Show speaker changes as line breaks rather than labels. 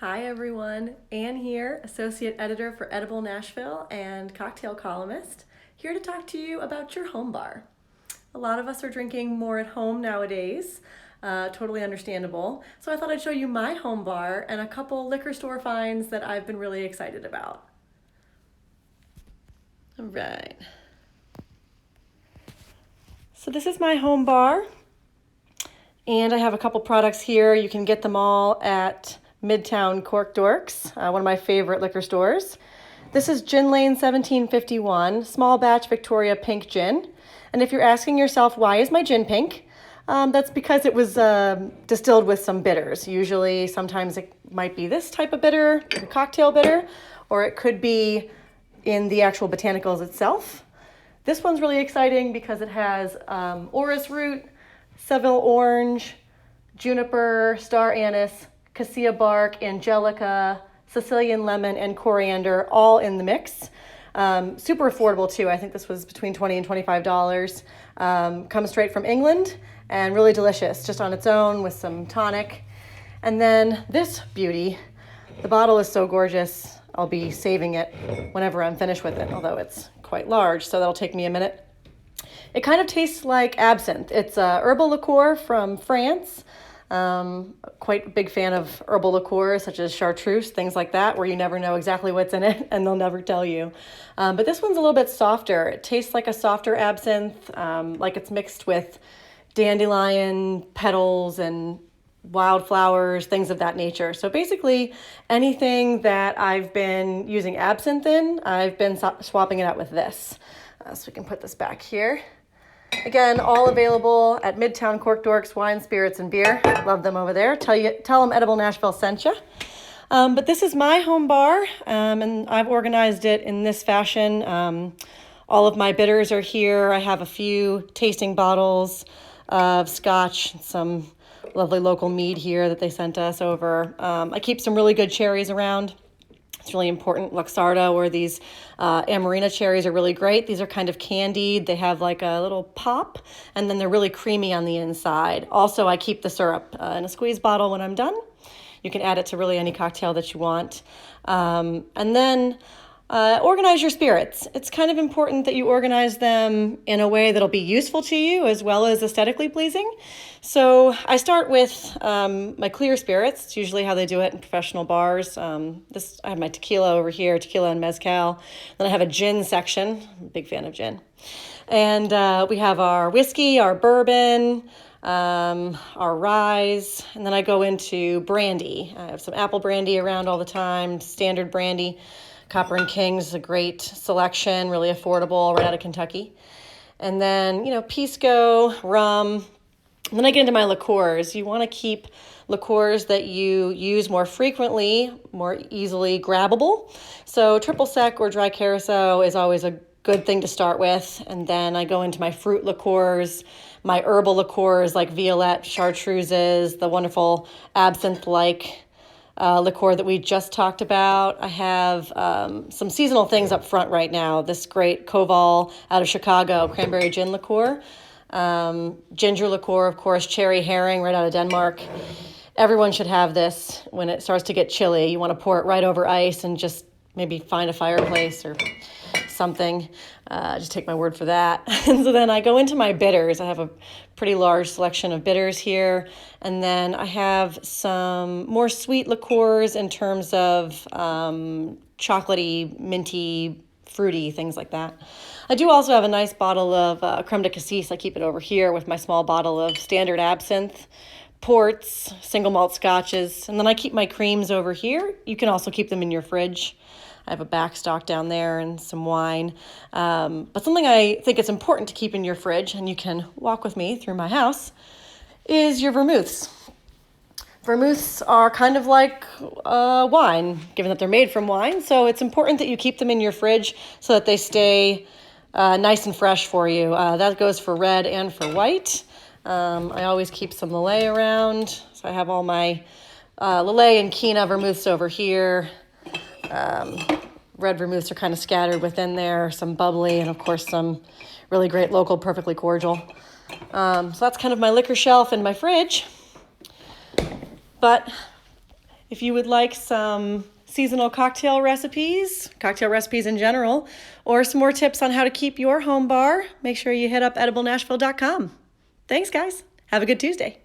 Hi everyone, Anne here, Associate Editor for Edible Nashville and cocktail columnist, here to talk to you about your home bar. A lot of us are drinking more at home nowadays, totally understandable. So I thought I'd show you my home bar and a couple liquor store finds that I've been really excited about. All right. So this is my home bar, and I have a couple products here. You can get them all at Midtown Cork Dorks, one of my favorite liquor stores. This is Gin Lane 1751, small batch Victoria pink gin. And if you're asking yourself, why is my gin pink? That's because it was distilled with some bitters. Usually, sometimes it might be this type of bitter, a cocktail bitter, or it could be in the actual botanicals itself. This one's really exciting because it has orris root, Seville orange, juniper, star anise, cassia bark, angelica, Sicilian lemon, and coriander all in the mix. Super affordable too. I think this was between $20 and $25. Comes straight from England and really delicious just on its own with some tonic. And then this beauty, the bottle is so gorgeous. I'll be saving it whenever I'm finished with it, although it's quite large, so that'll take me a minute. It kind of tastes like absinthe. It's a herbal liqueur from France. Quite a big fan of herbal liqueurs such as chartreuse, things like that, where you never know exactly what's in it and they'll never tell you. But this one's a little bit softer. It tastes like a softer absinthe, like it's mixed with dandelion petals and wildflowers, things of that nature. So basically anything that I've been using absinthe in, I've been swapping it out with this. So we can put this back here. Again, all available at Midtown Cork Dorks Wine, Spirits, and Beer. Love them over there. Tell them Edible Nashville sent you. But this is my home bar, and I've organized it in this fashion. All of my bitters are here. I have a few tasting bottles of scotch, some lovely local mead here that they sent us over. I keep some really good cherries around. It's really important. Luxardo or these Amarena cherries are really great. These are kind of candied. They have like a little pop, and then they're really creamy on the inside. Also, I keep the syrup in a squeeze bottle when I'm done. You can add it to really any cocktail that you want. And then organize your spirits. It's kind of important that you organize them in a way that'll be useful to you as well as aesthetically pleasing. So I start with my clear spirits. It's usually how they do it in professional bars. I have my tequila over here, tequila and mezcal. Then I have a gin section. I'm a big fan of gin. And we have our whiskey, our bourbon, our rye, and then I go into brandy. I have some apple brandy around all the time, standard brandy. Copper and Kings is a great selection, really affordable, right out of Kentucky. And then, pisco, rum. And then I get into my liqueurs. You want to keep liqueurs that you use more frequently, more easily grabbable. So triple sec or dry curacao is always a good thing to start with. And then I go into my fruit liqueurs, my herbal liqueurs like violette, chartreuses, the wonderful absinthe-like liqueur that we just talked about. I have some seasonal things up front right now. This great Koval out of Chicago, cranberry gin liqueur. Ginger liqueur, of course, cherry herring right out of Denmark. Everyone should have this when it starts to get chilly. You want to pour it right over ice and just maybe find a fireplace or something. Just take my word for that. And so then I go into my bitters. I have a pretty large selection of bitters here. And then I have some more sweet liqueurs in terms of chocolatey, minty, fruity, things like that. I do also have a nice bottle of creme de cassis. I keep it over here with my small bottle of standard absinthe, ports, single malt scotches. And then I keep my creams over here. You can also keep them in your fridge. I have a backstock down there and some wine. But something I think it's important to keep in your fridge, and you can walk with me through my house, is your vermouths. Vermouths are kind of like wine, given that they're made from wine. So it's important that you keep them in your fridge so that they stay nice and fresh for you. That goes for red and for white. I always keep some Lillet around. So I have all my Lillet and Kina vermouths over here. Red vermouths are kind of scattered within there, some bubbly, and of course some really great local, perfectly cordial. So that's kind of my liquor shelf in my fridge. But If you would like some seasonal cocktail recipes in general, or some more tips on how to keep your home bar, make sure you hit up ediblenashville.com. Thanks, guys. Have a good Tuesday.